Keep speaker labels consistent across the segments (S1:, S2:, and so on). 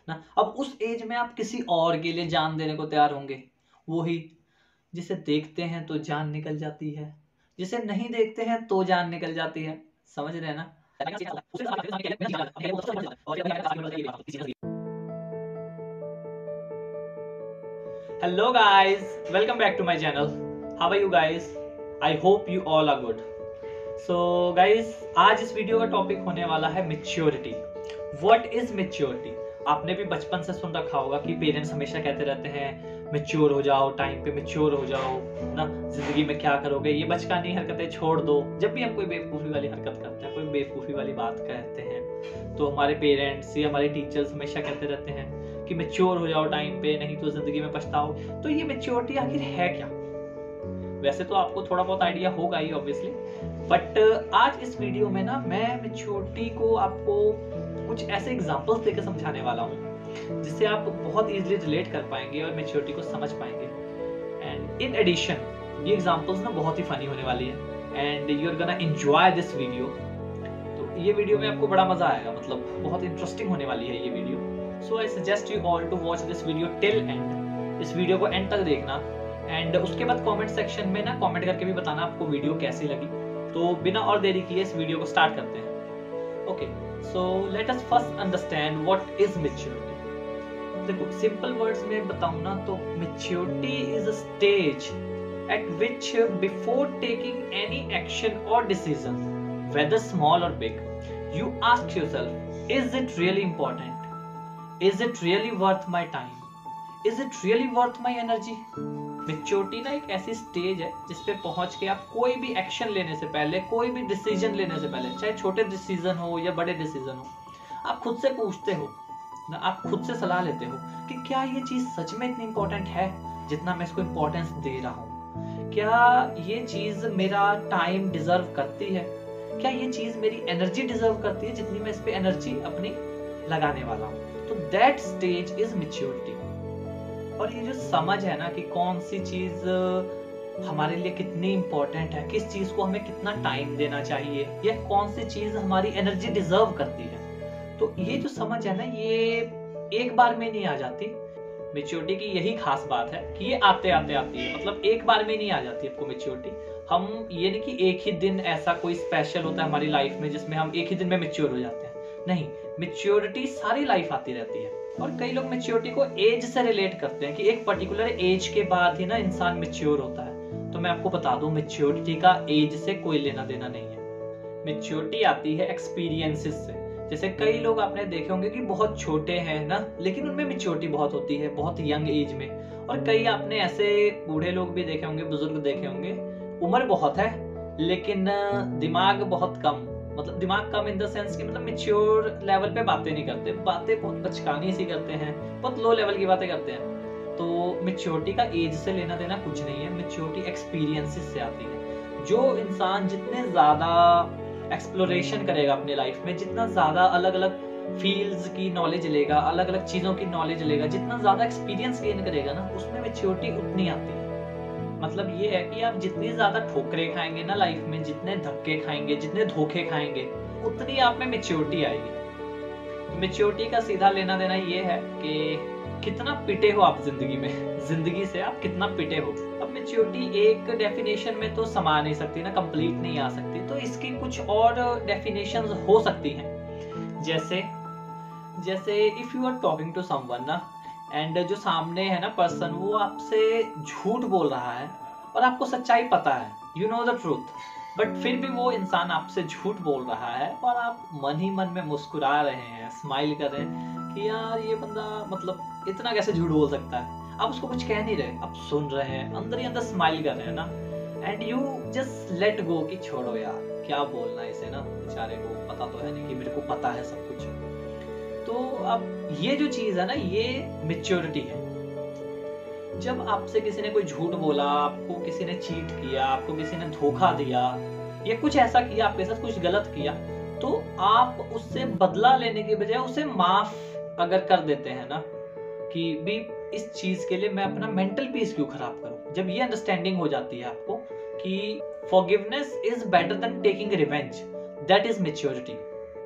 S1: ना। अब उस एज में आप किसी और के लिए जान देने को तैयार होंगे? वही जिसे देखते हैं तो जान निकल जाती है, जिसे नहीं देखते हैं तो जान निकल जाती है। समझ रहे हैं ना? Hello guys, welcome back to my channel. How are you guys? I hope you all are good. So guys, आज इस वीडियो का टॉपिक होने वाला है मैच्योरिटी। What is maturity? आपने भी बचपन से सुन रखा होगा कि पेरेंट्स हमेशा कहते रहते हैं मैच्योर हो जाओ, टाइम पे मैच्योर हो जाओ ना, जिंदगी में क्या करोगे, ये बचकानी हरकतें छोड़ दो। जब भी हम कोई बेवकूफ़ी वाली हरकत करते हैं, कोई बेवकूफ़ी वाली बात कहते हैं, तो हमारे पेरेंट्स या हमारे टीचर्स हमेशा कहते रहते हैं कि मैच्योर हो जाओ टाइम पे, नहीं तो जिंदगी में पछताओ। तो ये मैच्योरिटी आखिर है क्या? वैसे तो आपको थोड़ा बहुत आइडिया होगा ही ऑब्वियसली, बट आज इस वीडियो में ना मैं मैच्योरिटी को आपको कुछ ऐसे एग्जांपल्स देकर समझाने वाला हूँ जिससे आप बहुत इजीली रिलेट कर पाएंगे और मैच्योरिटी को समझ पाएंगे। एंड इन एडिशन ये एग्जांपल्स ना बहुत ही फनी होने वाली है and you are gonna enjoy this video. तो ये वीडियो में आपको बड़ा मजा आएगा, मतलब बहुत इंटरेस्टिंग होने वाली है ये video. So I suggest you all to watch this video till end. इस वीडियो को एंड तक देखना एंड उसके बाद कमेंट सेक्शन में ना कमेंट करके भी बताना आपको वीडियो कैसी लगी। तो बिना और देरी किए इस वीडियो को स्टार्ट करते हैं। Okay, so let us first understand what is maturity. देखो, सिंपल वर्ड्स में बताऊं ना तो maturity is a stage at which before taking any action or decision, whether small or big, you ask yourself, is it really important? Is it really worth my time? Is it really worth my energy? Maturity ना एक ऐसी stage है जिस पे पहुंच के आप कोई भी एक्शन लेने से पहले, कोई भी डिसीजन लेने से पहले, चाहे छोटे डिसीजन हो या बड़े डिसीजन हो, आप खुद से पूछते हो ना, आप खुद से सलाह लेते हो कि क्या ये चीज सच में इतनी इंपॉर्टेंट है जितना मैं इसको इंपॉर्टेंस दे रहा हूँ? क्या ये चीज मेरा टाइम डिजर्व करती है? क्या ये चीज मेरी एनर्जी डिजर्व करती है जितनी मैं इस पे एनर्जी अपनी लगाने वाला हूँ? तो दैट स्टेज इज मैच्योरिटी। और ये जो समझ है ना कि कौन सी चीज हमारे लिए कितनी इंपॉर्टेंट है, किस चीज को हमें कितना टाइम देना चाहिए, या कौन सी चीज हमारी एनर्जी डिजर्व करती है, तो ये जो समझ है ना, ये एक बार में नहीं आ जाती। मैच्योरिटी की यही खास बात है कि ये आते आते आती है, मतलब एक बार में नहीं आ जाती आपको मैच्योरिटी। हम ये नहीं कि एक ही दिन ऐसा कोई स्पेशल होता है हमारी लाइफ में जिसमें हम एक ही दिन में मैच्योर हो जाते हैं। नहीं, मैच्योरिटी सारी लाइफ आती रहती है। और कई लोग मैच्योरिटी को एज से रिलेट करते हैं कि एक पर्टिकुलर एज के बाद ही ना इंसान मैच्योर होता है। तो मैं आपको बता दूं, मैच्योरिटी का एज से कोई लेना देना नहीं है। मैच्योरिटी आती है एक्सपीरियंसेस से। जैसे कई लोग आपने देखे होंगे कि बहुत छोटे हैं ना, लेकिन उनमें मैच्योरिटी बहुत होती है, बहुत यंग एज में। और कई आपने ऐसे बूढ़े लोग भी देखे होंगे, बुजुर्ग देखे होंगे, उम्र बहुत है लेकिन दिमाग बहुत कम, मतलब दिमाग कम इन द सेंस कि मतलब मैच्योर लेवल पे बातें नहीं करते, बातें बहुत बचकानी सी करते हैं, बहुत लो लेवल की बातें करते हैं। तो मैच्योरिटी का एज से लेना देना कुछ नहीं है। मैच्योरिटी एक्सपीरियंसेस से आती है। जो इंसान जितने ज्यादा एक्सप्लोरेशन करेगा अपनी लाइफ में, जितना ज्यादा अलग अलग फील्ड्स की नॉलेज लेगा, अलग अलग चीजों की नॉलेज लेगा, जितना ज्यादा एक्सपीरियंस गेन करेगा ना, उसमें मैच्योरिटी उतनी आती है। मतलब ये है कि आप जितनी ज्यादा ठोकरें खाएंगे ना लाइफ में, जितने धक्के खाएंगे, जितने धोखे खाएंगे, उतनी आप में मैच्योरिटी आएगी। मैच्योरिटी का सीधा लेना देना ये है कि कितना पिटे हो आप जिंदगी में, जिंदगी से आप कितना पिटे हो। अब मैच्योरिटी एक डेफिनेशन में तो समा नहीं सकती ना, कंप्लीट नहीं आ सकती, तो इसकी कुछ और डेफिनेशंस हो सकती हैं। जैसे if you are talking to someone ना, एंड जो सामने है ना पर्सन, वो आपसे झूठ बोल रहा है और आपको सच्चाई पता है, you know the truth, but फिर भी वो इंसान आपसे झूठ बोल रहा है और आप मन ही मन में मुस्कुरा रहे हैं, स्माइल कर रहे हैं कि यार ये बंदा मतलब इतना कैसे झूठ बोल सकता है। आप उसको कुछ कह नहीं रहे, आप सुन रहे हैं, अंदर ही अंदर स्माइल कर रहे हैं ना, and you just let go कि छोड़ो यार, क्या बोलना है इसे ना, बेचारे को पता तो है नहीं कि मेरे को पता है सब कुछ। तो अब ये जो चीज है ना, ये मैच्योरिटी है। जब आपसे किसी ने कोई झूठ बोला, आपको किसी ने चीट किया, आपको किसी ने धोखा दिया, या कुछ ऐसा किया, आपके साथ कुछ गलत किया, तो आप उससे बदला लेने के बजाय उसे माफ अगर कर देते हैं ना, कि भी इस चीज के लिए मैं अपना मेंटल पीस क्यों खराब करूं। जब ये अंडरस्टैंडिंग हो जाती है आपको कि forgiveness is better than taking revenge, that is maturity.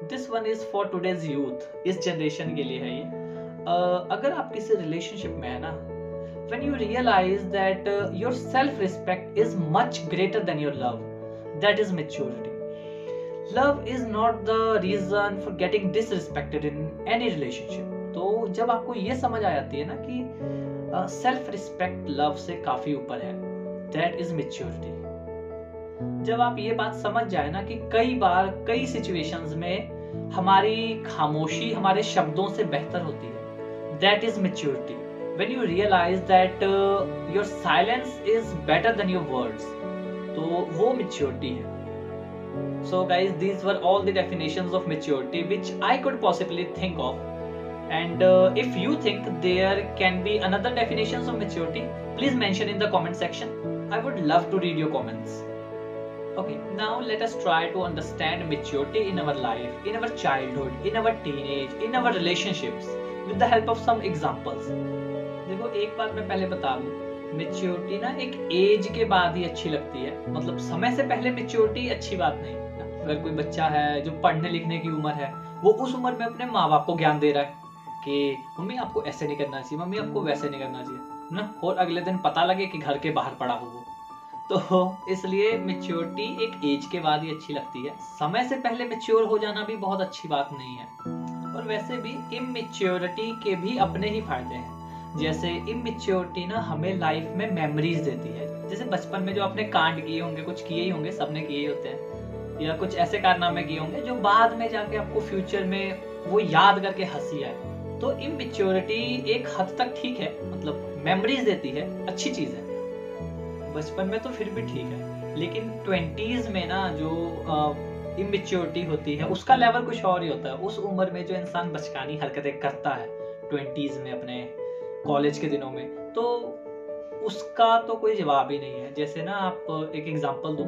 S1: This one is for today's youth, इस जनरेशन के लिए है ये। अगर आप किसी रिलेशनशिप में है ना, when you realize that your self respect is much greater than your love, that is maturity. Love is not the reason for getting disrespected in any relationship. तो जब आपको ये समझ आ जाती है ना कि सेल्फ रिस्पेक्ट लव से काफी ऊपर है, that is maturity. जब आप ये बात समझ जाए ना कि कई बार कई सिचुएशंस में हमारी खामोशी हमारे शब्दों से बेहतर होती है, that is maturity. When you realize that your silence is better than your words, तो वो maturity है. So guys, these were all the definitions of maturity which I could possibly think of. And if you think there can be another definitions of maturity, please mention in the comment section. I would love to read your comments. Okay, now let us try to understand maturity in our life, in our childhood, in our teenage, in our relationships, with the help of some examples. देखो, एक बात मैं पहले बता दूं, maturity ना एक as के बाद ही अच्छी लगती है. मतलब समय से पहले मेच्योरिटी अच्छी बात नहीं ना. अगर कोई बच्चा है जो पढ़ने लिखने की उम्र है, वो उस उम्र में अपने माँ बाप को ज्ञान दे रहा है कि मम्मी आपको ऐसे नहीं करना चाहिए, मम्मी आपको वैसे नहीं करना चाहिए ना, और अगले दिन पता लगे कि घर के बाहर पड़ा हो वो, तो इसलिए मेच्योरिटी एक एज के बाद ही अच्छी लगती है. समय से पहले मेच्योर हो जाना भी बहुत अच्छी बात नहीं है. और वैसे भी इमेच्योरिटी के भी अपने ही फायदे हैं. जैसे इमेच्योरिटी ना हमें लाइफ में मेमोरीज देती है. जैसे बचपन में जो आपने कांड किए होंगे, कुछ किए ही होंगे, सबने किए ही होते हैं, या कुछ ऐसे कारनामे किए होंगे जो बाद में जाके आपको फ्यूचर में वो याद करके हंसी आए. तो इमेच्योरिटी एक हद तक ठीक है, मतलब मेमोरीज देती है, अच्छी चीज है. बचपन में तो फिर भी ठीक है, लेकिन 20s में ना जो इमेच्योरिटी होती है उसका लेवल कुछ और ही होता है. उस उम्र में जो इंसान बचकानी हरकतें करता है 20s में, अपने कॉलेज के दिनों में, तो उसका तो कोई जवाब ही नहीं है. जैसे ना आप एक एग्जांपल दूं,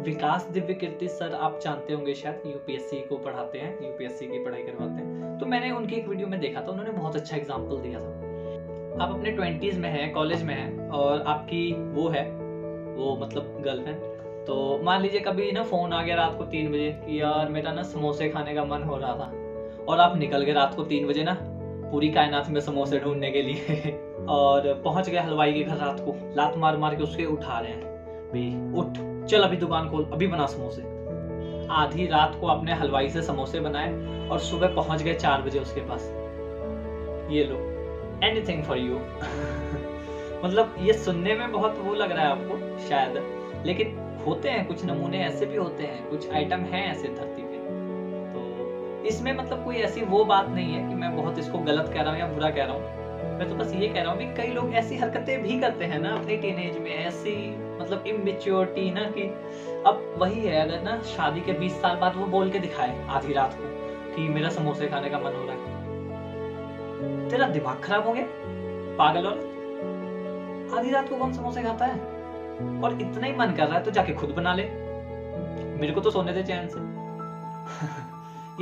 S1: विकास दिव्य कीर्ति सर आप जानते होंगे शायद, यूपीएससी को पढ़ाते हैं, यूपीएससी की पढ़ाई करवाते हैं. तो मैंने उनकी एक वीडियो में देखा था, उन्होंने बहुत अच्छा एग्जांपल दिया था. आप अपने 20s में हैं, कॉलेज में हैं, और आपकी वो है, वो मतलब गर्लफ्रेंड. तो मान लीजिए कभी ना फोन आ गया रात को 3 बजे कि यार मेरा ना समोसे खाने का मन हो रहा था, और आप निकल गए रात को 3 बजे ना पूरी कायनात में समोसे ढूंढने के लिए और पहुंच गए हलवाई के घर रात को, लात मार मार के उसके उठा रहे हैं, भाई उठ चल अभी दुकान खोल, अभी बना समोसे. आधी रात को आपने हलवाई से समोसे बनाए और सुबह पहुंच गए 4 बजे उसके पास. ये लो, एनीथिंग फॉर यू. मतलब ये सुनने में बहुत वो लग रहा है आपको शायद, लेकिन होते हैं कुछ नमूने ऐसे भी होते हैं, कुछ आइटम हैं ऐसे धरती पे. तो इसमें मतलब कोई ऐसी वो बात नहीं है कि मैं बहुत इसको गलत कह रहा हूँ या बुरा कह रहा हूँ. मैं तो बस ये कह रहा हूँ कि कई लोग ऐसी हरकतें भी करते हैं ना अपनी टीनेज में, ऐसी मतलब इमेच्योरिटी ना, कि अब वही है, अगर ना शादी के 20 साल बाद वो बोल के दिखाए आधी रात को कि मेरा समोसे खाने का मन हो रहा है, तेरा दिमाग खराब हो गया पागल. और आधी रात को कौन समोसे खाता है? और इतना ही मन कर रहा है तो जाके खुद बना ले, मेरे को तो सोने दे चैन से.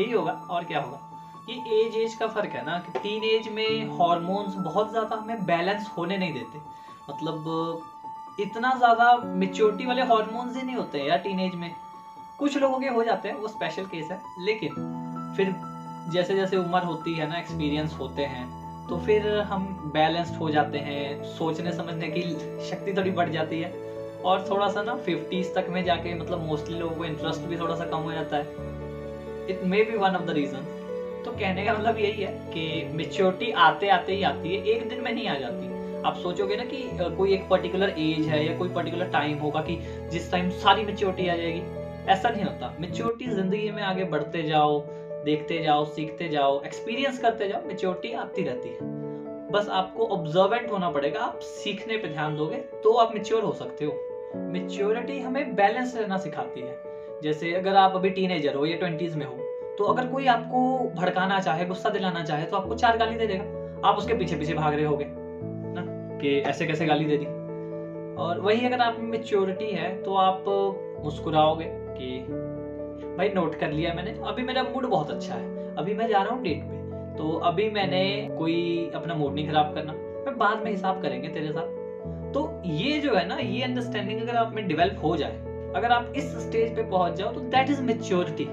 S1: यही होगा और क्या होगा. ये एज का फर्क है ना कि टीन एज में हार्मोन्स बहुत ज्यादा हमें बैलेंस होने नहीं देते. मतलब इतना ज्यादा मेच्योरिटी वाले हार्मोन्स ही नहीं होते हैं यार टीन एज में. कुछ लोगों के हो जाते हैं, वो स्पेशल केस है, लेकिन फिर जैसे जैसे उम्र होती है ना, एक्सपीरियंस होते हैं, तो फिर हम बैलेंस्ड हो जाते हैं, सोचने समझने की शक्ति थोड़ी बढ़ जाती है, और थोड़ा सा ना 50s तक में जाके मतलब मोस्टली लोगों को इंटरेस्ट भी थोड़ा सा कम हो जाता है. It may be one of the reason. तो कहने का मतलब यही है कि मेच्योरिटी आते आते ही आती है, एक दिन में नहीं आ जाती. आप सोचोगे ना कि कोई एक पर्टिकुलर एज है या कोई पर्टिकुलर टाइम होगा कि जिस टाइम सारी मेच्योरिटी आ जाएगी, ऐसा नहीं होता. मेच्योरिटी जिंदगी में आगे बढ़ते जाओ, देखते जाओ, सीखते जाओ, एक्सपीरियंस करते जाओ, मेच्योरिटी आती रहती है. बस आपको ऑब्जर्वेंट होना पड़ेगा. आप सीखने पे ध्यान दोगे तो आप मेच्योर हो सकते हो. मेच्योरिटी हमें बैलेंस रहना सिखाती है. जैसे अगर आप अभी टीनेजर हो या 20s में हो, तो अगर कोई आपको भड़काना चाहे, गुस्सा दिलाना चाहे, तो आपको 4 गाली दे देगा, आप उसके पीछे पीछे भाग रहे होगे ना कि ऐसे कैसे गाली दे दी. और वही अगर आप में मेच्योरिटी है तो आप मुस्कुराओगे कि भाई नोट कर लिया मैंने, अभी मेरा मूड बहुत अच्छा है, अभी मैं जा रहा हूँ डेट पे, तो अभी मैंने कोई अपना मूड नहीं खराब करना, मैं बाद में हिसाब करेंगे तेरे साथ. तो ये जो है ना, ये अंडरस्टैंडिंग अगर आप में डेवलप हो जाए, अगर आप इस स्टेज पे पहुंच जाओ, तो दैट इज मेच्योरिटी.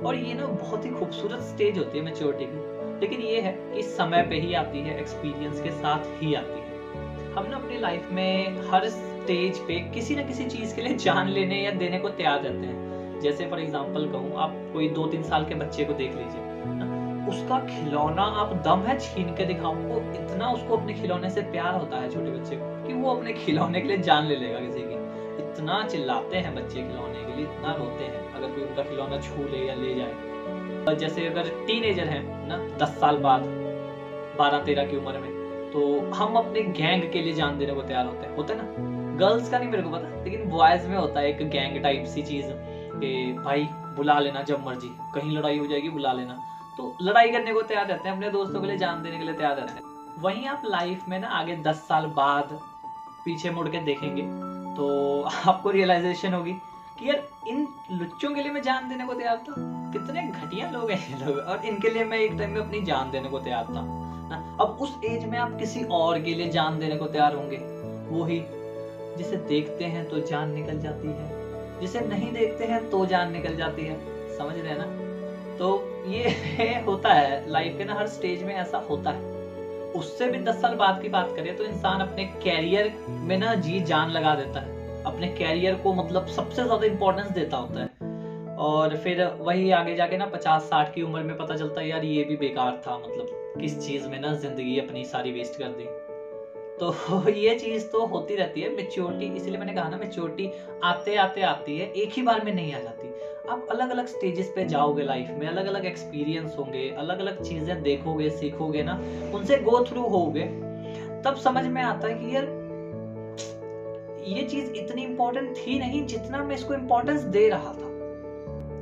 S1: और ये ना बहुत ही खूबसूरत स्टेज होती है मेच्योरिटी की. लेकिन ये है कि समय पे ही आती है, एक्सपीरियंस के साथ ही आती है। हम ना अपनी लाइफ में हर स्टेज पे किसी ना किसी चीज के लिए जान लेने या देने को तैयार रहते हैं। जैसे फॉर एग्जांपल कहूँ, आप कोई 2-3 साल के बच्चे को देख लीजिए, उसका खिलौना आप दम है छीन के दिखाओ, वो इतना उसको अपने खिलौने से प्यार होता है छोटे बच्चे को कि वो अपने खिलौने के लिए जान ले लेगा किसी की। इतना चिल्लाते हैं बच्चे खिलौने के लिए, इतना रोते हैं अगर कोई उनका खिलौना छू ले या ले जाए। जैसे अगर टीनेजर है ना, 10 साल बाद 12-13 की उम्र में, तो हम अपने गैंग के लिए जान देने को तैयार होते हैं ना। गर्ल्स का नहीं मेरे को पता, लेकिन बॉयज में होता है एक गैंग टाइप सी चीज कि भाई बुला लेना जब मर्जी, कहीं लड़ाई हो जाएगी बुला लेना, तो लड़ाई करने को तैयार रहते हैं, अपने दोस्तों के लिए जान देने के लिए तैयार रहते हैं। वहीं आप लाइफ में ना आगे 10 साल बाद पीछे मुड़ के देखेंगे तो आपको रियलाइजेशन होगी कि यार इन लुच्चों के लिए मैं जान देने को तैयार था, कितने घटिया लोग हैं ये लोग, और इनके लिए मैं एक टाइम में अपनी जान देने को तैयार था ना। अब उस एज में आप किसी और के लिए जान देने को तैयार होंगे, वही जिसे देखते हैं तो जान निकल जाती है, जिसे नहीं देखते हैं तो जान निकल जाती है। समझ रहे हैं ना? तो ये होता है लाइफ के ना हर स्टेज में ऐसा होता है। उससे भी 10 साल बाद की बात करें तो इंसान अपने कैरियर में ना जी जान लगा देता है, अपने कैरियर को मतलब सबसे ज्यादा इंपॉर्टेंस देता होता है। और फिर वही आगे जाके ना 50-60 की उम्र में पता चलता है यार ये भी बेकार था, मतलब किस चीज में ना जिंदगी अपनी सारी वेस्ट कर दी। तो ये चीज तो होती रहती है। मैच्योरिटी, इसलिए मैंने कहा ना मैच्योरिटी आते आते आती है, एक ही बार में नहीं आ जाती। आप अलग अलग स्टेजेस पे जाओगे लाइफ में, अलग अलग एक्सपीरियंस होंगे, अलग अलग चीजें देखोगे, सीखोगे ना, उनसे गो थ्रू होगे, तब समझ में आता है कि यार ये चीज इतनी इंपॉर्टेंट थी नहीं जितना मैं इसको इंपॉर्टेंस दे रहा था।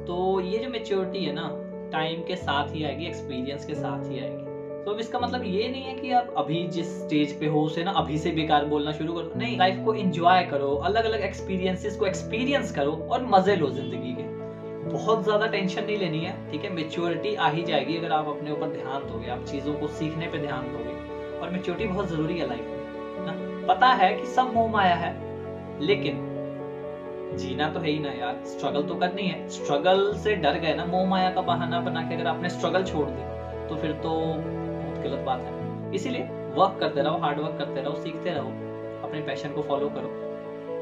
S1: तो ये जो मैच्योरिटी है ना टाइम के साथ ही आएगी, एक्सपीरियंस के साथ ही आएगी। तो इसका मतलब ये नहीं है कि आप अभी जिस स्टेज पे हो उसे ना अभी से बेकार बोलना शुरू करो, नहीं, लाइफ को एंजॉय करो, अलग अलग एक्सपीरियंसेस को एक्सपीरियंस करो और मजे लो जिंदगी के। बहुत ज्यादा टेंशन नहीं लेनी है, ठीक है। मैच्योरिटी आ ही जाएगी अगर आप अपने ऊपर ध्यान दोगे, आप चीजों को सीखने पे ध्यान दोगे। और मैच्योरिटी बहुत जरूरी है लाइफ में ना। पता है कि सब मोह माया है, लेकिन जीना तो है ही ना यार, स्ट्रगल तो करनी है। स्ट्रगल से डर गए ना, मोह माया का बहाना बना के अगर आपने स्ट्रगल छोड़ दी तो फिर तो बहुत गलत बात है। इसीलिए वर्क करते रहो, हार्ड वर्क करते रहो, सीखते रहो, अपने पैशन को फॉलो करो।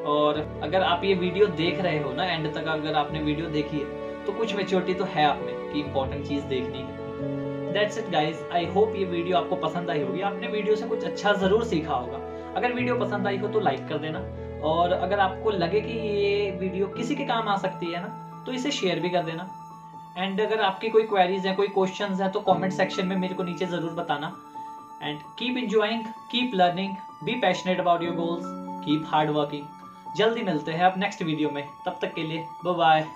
S1: और अगर आप ये वीडियो देख रहे हो ना एंड तक, अगर आपने वीडियो देखी है तो कुछ मैच्योरिटी तो है आप में कि इंपॉर्टेंट चीज देखनी है। That's it guys, I hope ये वीडियो आपको पसंद आई होगी, आपने वीडियो से कुछ अच्छा जरूर सीखा होगा। अगर वीडियो पसंद आई हो तो लाइक कर देना, और अगर आपको लगे कि ये वीडियो किसी के काम आ सकती है ना, तो इसे शेयर भी कर देना। एंड अगर आपकी कोई क्वेरीज है, कोई क्वेश्चंस है, तो कमेंट सेक्शन में मेरे को नीचे जरूर बताना। And keep enjoying, keep learning, be passionate about your goals, keep hard working. जल्दी मिलते हैं अब नेक्स्ट वीडियो में, तब तक के लिए बाय बाय।